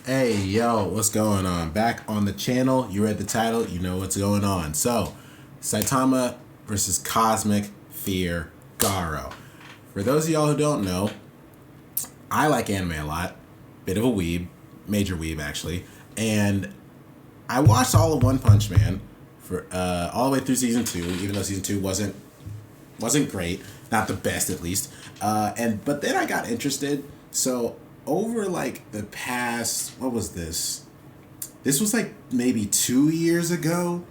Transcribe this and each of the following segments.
Hey, yo, what's going on? Back on the channel, you read the title, you know what's going on. So, Saitama versus Cosmic Fear Garou. For those of y'all who don't know, I like anime a lot. Bit of a weeb, major weeb actually. And I watched all of One Punch Man for all the way through season 2, even though season 2 wasn't great, not the best at least. But then I got interested. So over like the past, what was this? This was like maybe 2 years ago,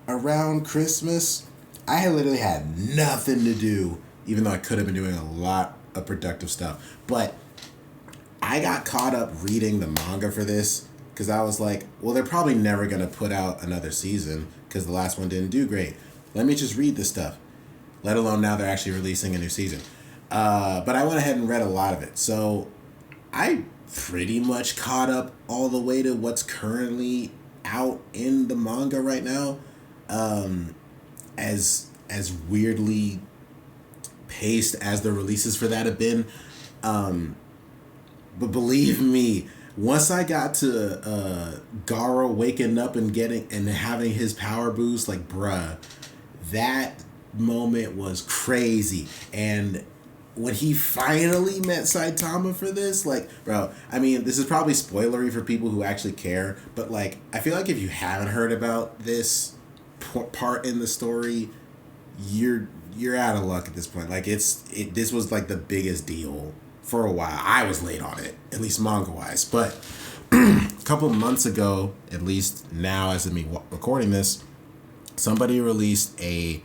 around Christmas. I had literally had nothing to do, even though I could have been doing a lot of productive stuff. But I got caught up reading the manga for this because I was like, well, they're probably never going to put out another season because the last one didn't do great. Let me just read this stuff, let alone now they're actually releasing a new season. But I went ahead and read a lot of it. So I pretty much caught up all the way to what's currently out in the manga right now. As weirdly paced as the releases for that have been. But believe me, once I got to Garou waking up and having his power boost, like bruh, that moment was crazy. And when he finally met Saitama for this, like, bro, I mean, this is probably spoilery for people who actually care, but like, I feel like if you haven't heard about this part in the story, you're out of luck at this point. Like, this was like the biggest deal for a while. I was late on it, at least manga wise, but a couple months ago, at least now as of me recording this, somebody released a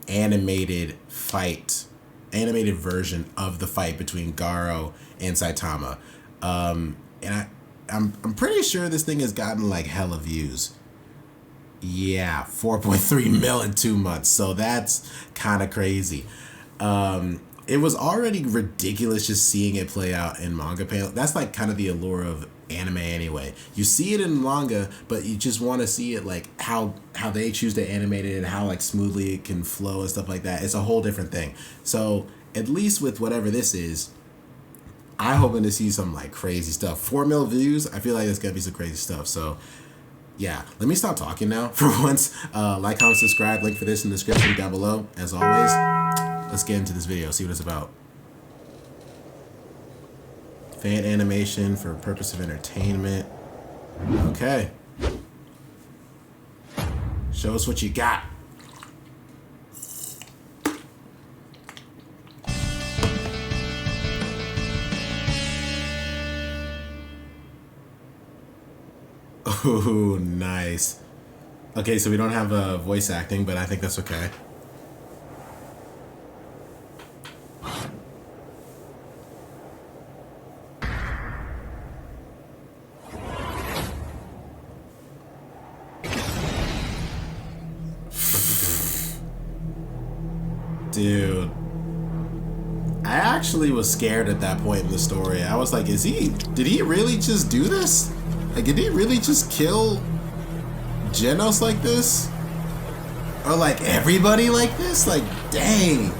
animated version of the fight between Garou and Saitama. And I'm pretty sure this thing has gotten like hella views. Yeah, 4.3 mil in 2 months. So that's kind of crazy. It was already ridiculous just seeing it play out in manga panel. That's like kind of the allure of anime anyway. You see it in manga, but you just want to see it like how they choose to animate it and how like smoothly it can flow and stuff like that. It's a whole different thing. So at least with whatever this is, I'm hoping to see some like crazy stuff. 4 mil views, I feel like there's gonna be some crazy stuff. So yeah, let me stop talking now for once. Like, comment, subscribe, link for this in the description down below. As always, let's get into this video, see what it's about. Fan animation for purpose of entertainment. Okay. Show us what you got. Oh, nice. Okay, so we don't have voice acting, but I think that's okay. Dude, I actually was scared at that point in the story. I was like, did he really just do this? Like, did he really just kill Genos like this? Or like everybody like this? Like, dang.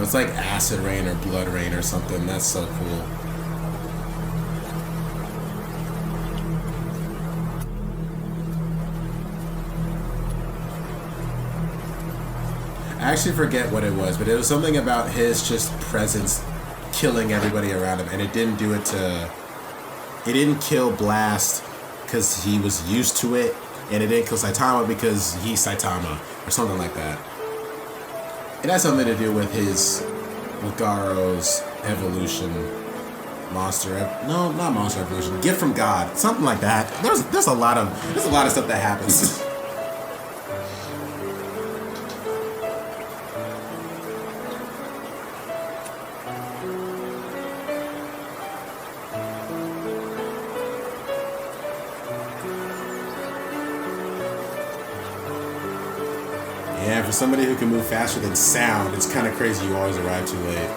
It's like acid rain or blood rain or something. That's so cool. I actually forget what it was, but it was something about his just presence killing everybody around him, and it didn't do it to... It didn't kill Blast because he was used to it, and it didn't kill Saitama because he's Saitama, or something like that. It has something to do with Garou's evolution, no, not monster evolution, gift from God, something like that. There's a lot of stuff that happens. Yeah, for somebody who can move faster than sound, it's kind of crazy you always arrive too late.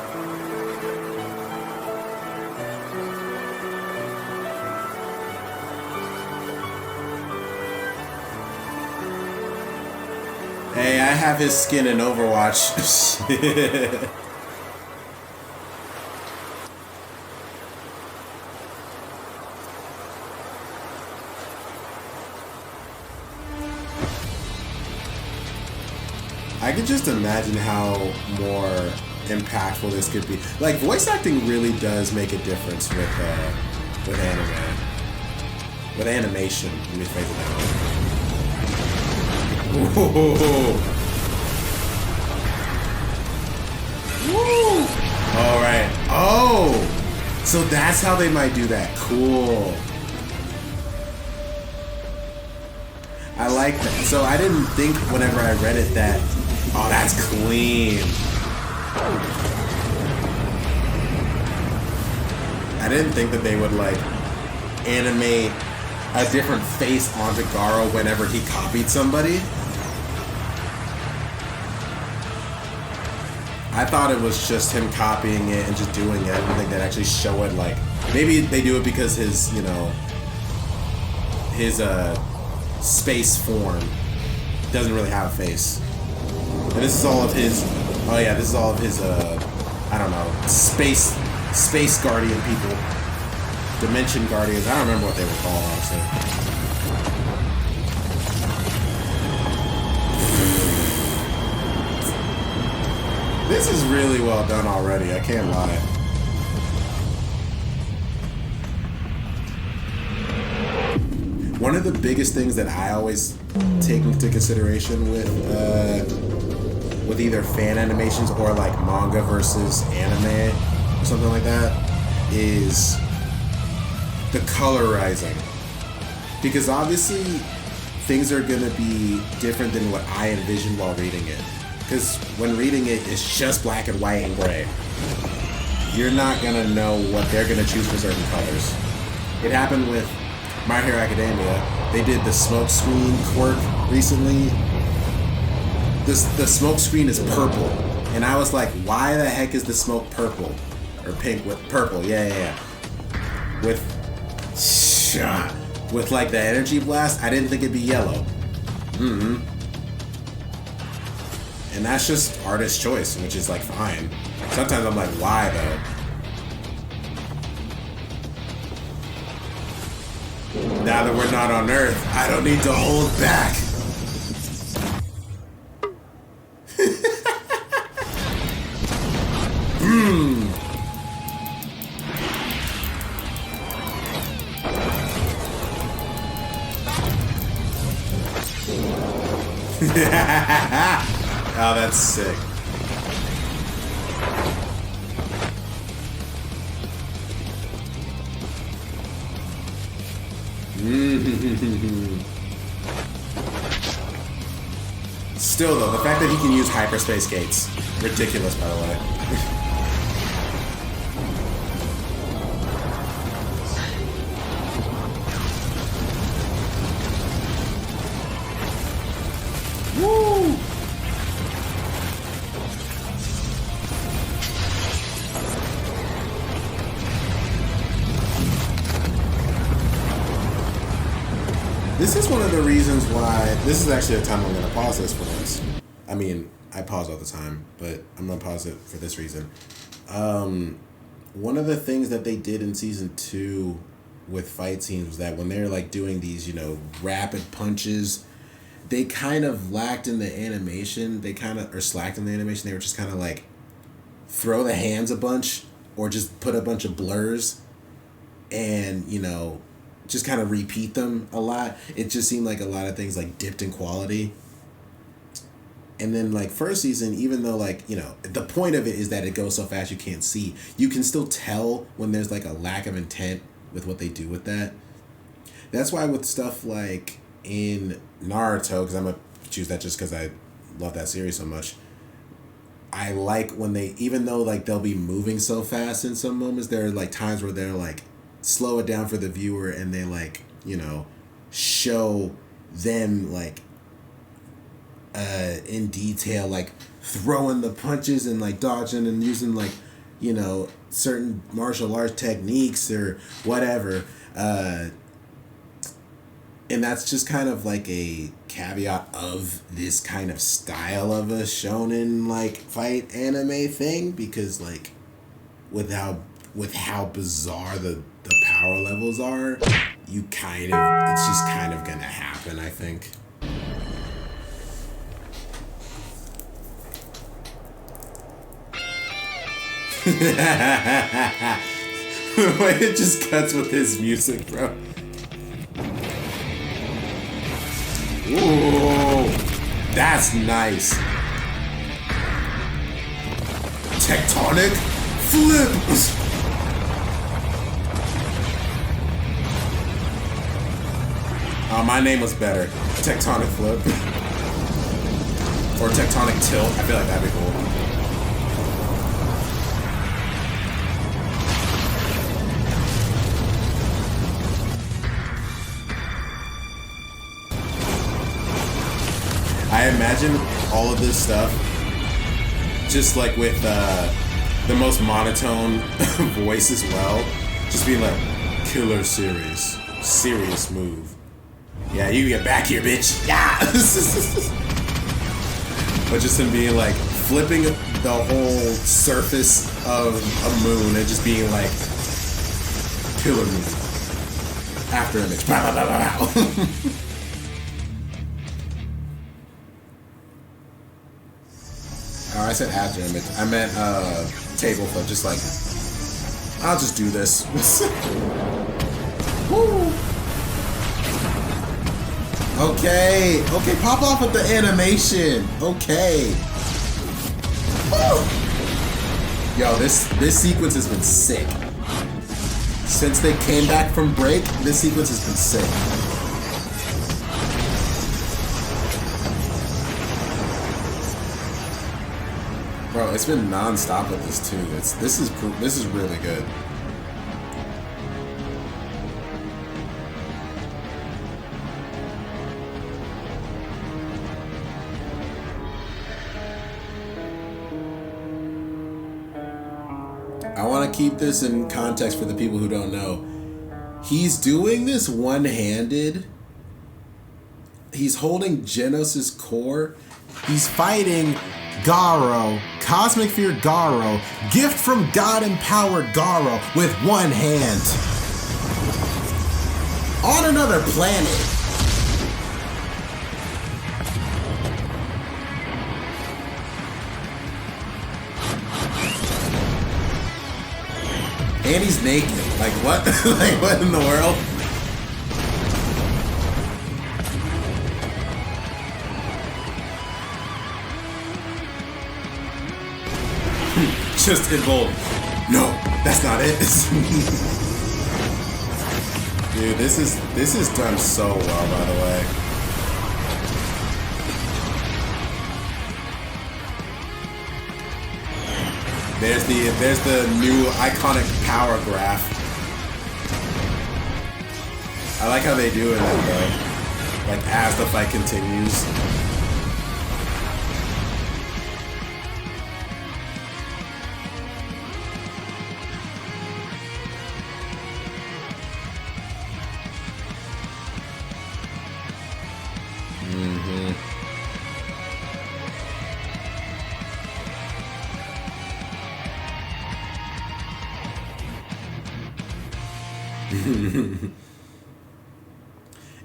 Hey, I have his skin in Overwatch. I can just imagine how more impactful this could be. Like, voice acting really does make a difference with anime. With animation, let me phrase it that way. Whoa. Woo! All right. Oh, so that's how they might do that. Cool. I like that. So I didn't think whenever I read it that, oh, that's clean. I didn't think that they would like animate a different face onto Garou whenever he copied somebody. I thought it was just him copying it and just doing it. I didn't think they'd actually show it. Like, maybe they do it because his, you know, his space form doesn't really have a face. And this is all of his, oh yeah, this is all of his, I don't know, space guardian people. Dimension guardians, I don't remember what they were called, honestly. This is really well done already, I can't lie. One of the biggest things that I always take into consideration with either fan animations or like manga versus anime or something like that is the colorizing. Because obviously things are going to be different than what I envisioned while reading it. Because when reading it, it's just black and white and gray. You're not going to know what they're going to choose for certain colors. It happened with My Hero Academia. They did the smoke screen quirk recently. The smoke screen is purple. And I was like, why the heck is the smoke purple? Or pink with purple, yeah. With like the energy blast, I didn't think it'd be yellow. And that's just artist choice, which is like fine. Sometimes I'm like, why though? Now that we're not on Earth, I don't need to hold back. Oh, that's sick. Still though, the fact that he can use hyperspace gates, ridiculous by the way. Woo! This is one of the reasons why, this is actually a time I'm going to pause this for once. I mean, I pause all the time, but I'm going to pause it for this reason. One of the things that they did in season 2 with fight scenes was that when they're like doing these, you know, rapid punches, they kind of lacked in the animation. They kind of, or slacked in the animation. They were just kind of like throw the hands a bunch or just put a bunch of blurs and, you know, just kind of repeat them a lot. It just seemed like a lot of things like dipped in quality. And then like first season, even though like, you know, the point of it is that it goes so fast you can't see, you can still tell when there's like a lack of intent with what they do with that. That's why with stuff like in Naruto, because I'm going to choose that just because I love that series so much, I like when they, even though like they'll be moving so fast in some moments, there are like times where they're like, slow it down for the viewer and they like, you know, show them like in detail, like throwing the punches and like dodging and using like, you know, certain martial arts techniques or whatever. And that's just kind of like a caveat of this kind of style of a shonen like fight anime thing, because like with how bizarre the power levels are, it's just kind of gonna happen, I think. The way it just cuts with his music, bro. Ooh, that's nice. Tectonic flip. Oh, my name was better. Tectonic flip. Or tectonic tilt. I feel like that'd be cool. I imagine all of this stuff just like with the most monotone voice as well. Just being like, killer serious move. Yeah, you get back here, bitch. Yeah. But just him being like flipping the whole surface of a moon and just being like, killer move. After image. Bow, bow, bow, bow. Oh, I said after image. I meant table flip. Just like, I'll just do this. Woo. Okay, pop off with the animation. Okay. Woo. Yo, this sequence has been sick. Since they came back from break, this sequence has been sick. Bro, it's been non-stop with this too. This is really good. I want to keep this in context for the people who don't know. He's doing this one-handed. He's holding Genos' core. He's fighting Garou, Cosmic Fear Garou, gift from God-empowered Garou with one hand. On another planet. And he's naked. Like what? Like what in the world? Just involved. No, that's not it. Dude, this is done so well, by the way. There's the new iconic power graph. I like how they do it though. Like as the fight continues.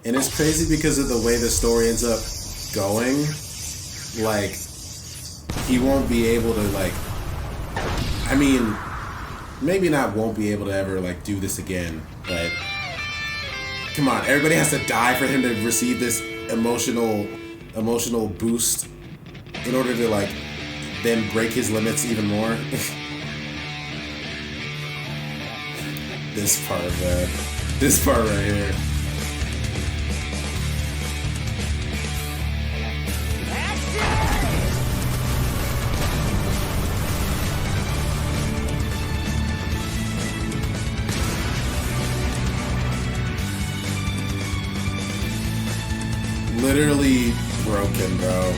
And it's crazy because of the way the story ends up going. Like, he won't be able to, like, I mean, maybe not won't be able to ever, like, do this again, but come on, everybody has to die for him to receive this emotional boost in order to, like, then break his limits even more. This part right here. Literally broken, bro.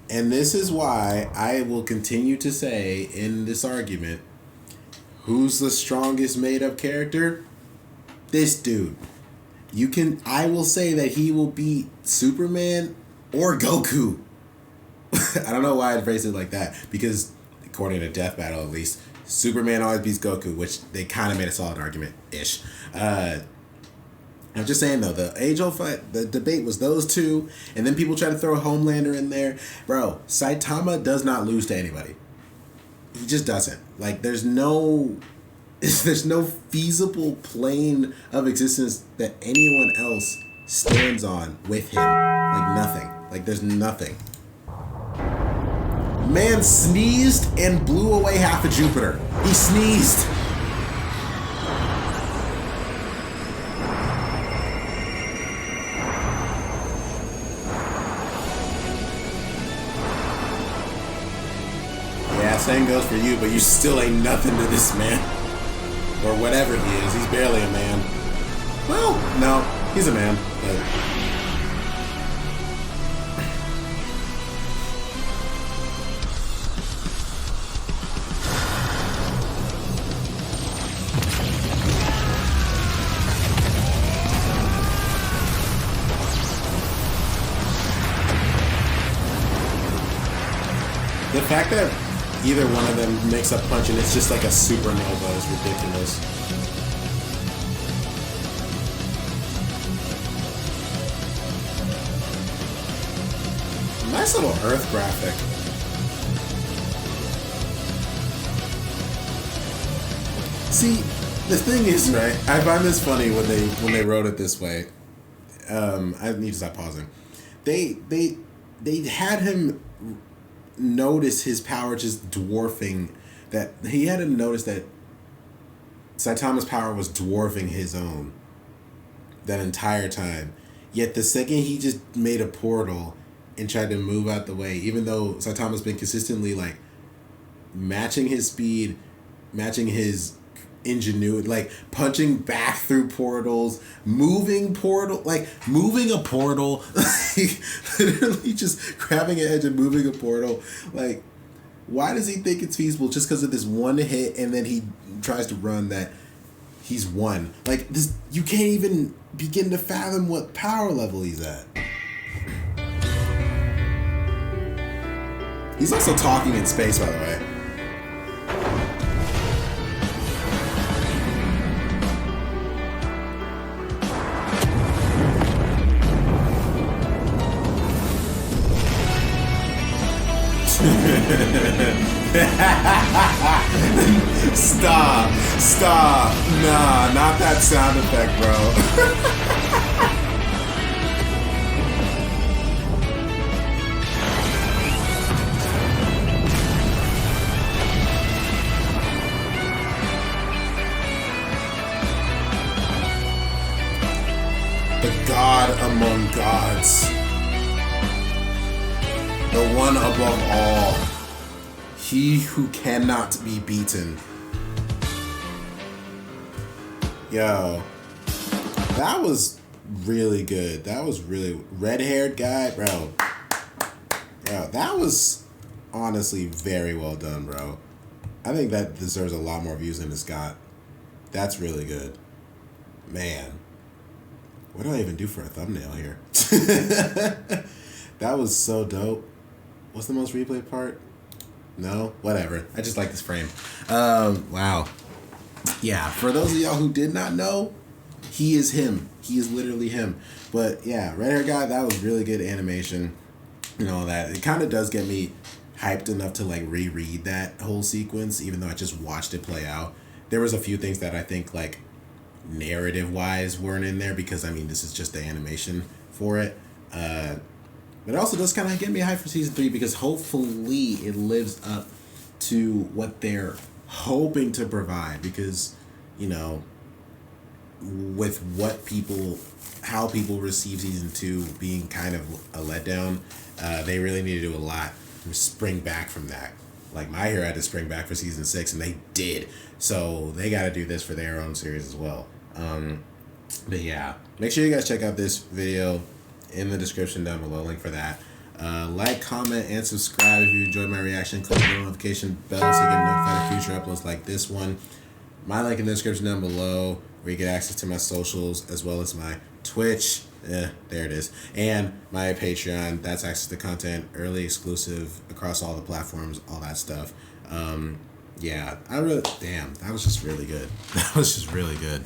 And this is why I will continue to say in this argument, who's the strongest made-up character? This dude, I will say that he will beat Superman or Goku. I don't know why I phrased it like that, because according to Death Battle at least, Superman always beats Goku, which they kind of made a solid argument-ish. I'm just saying though, the age-old fight, the debate was those two, and then people try to throw Homelander in there. Bro, Saitama does not lose to anybody. He just doesn't. Like, there's no feasible plane of existence that anyone else stands on with him. Like, nothing. Like, there's nothing. Man sneezed and blew away half of Jupiter. He sneezed. Yeah, same goes for you, but you still ain't nothing to this man. Or whatever he is. He's barely a man. Well, no, he's a man, but... The fact that either one of them makes up punch and it's just like a supernova is ridiculous. Nice little Earth graphic. See, the thing is, right? I find this funny when they wrote it this way. I need to stop pausing. They had him notice his power just dwarfing that. He had to notice that Saitama's power was dwarfing his own that entire time. Yet the second he just made a portal and tried to move out the way, even though Saitama's been consistently like matching his speed, matching his ingenuity, like punching back through portals, moving a portal, like literally just grabbing an edge and moving a portal. Like, why does he think it's feasible just because of this one hit, and then he tries to run that he's won? Like, this, you can't even begin to fathom what power level he's at. He's also talking in space, by the way. Stop. Nah, not that sound effect, bro. The God among gods. The one above all. He who cannot be beaten. Yo, that was really good. That was really red-haired guy, bro. Yo, that was honestly very well done, bro. I think that deserves a lot more views than it's got. That's really good. Man, what do I even do for a thumbnail here? That was so dope. What's the most replayed part? No? Whatever. I just like this frame. Wow. Yeah, for those of y'all who did not know, he is him. He is literally him. But yeah, Red Hair Guy, that was really good animation and all that. It kind of does get me hyped enough to like reread that whole sequence, even though I just watched it play out. There was a few things that I think like narrative-wise weren't in there because, I mean, this is just the animation for it. But it also does kind of get me hyped for season 3 because hopefully it lives up to what they're hoping to provide, because, you know, with how people receive season 2 being kind of a letdown, they really need to do a lot to spring back from that. Like, My Hero had to spring back for season 6, and they did. So they got to do this for their own series as well. But yeah, make sure you guys check out this video in the description down below, link for that. Like, comment, and subscribe if you enjoyed my reaction. Click the notification bell so you get notified of future uploads like this one. My link in the description down below. where you get access to my socials as well as my Twitch. There it is. And my Patreon. That's access to content, early exclusive across all the platforms, all that stuff. Yeah, that was just really good. That was just really good.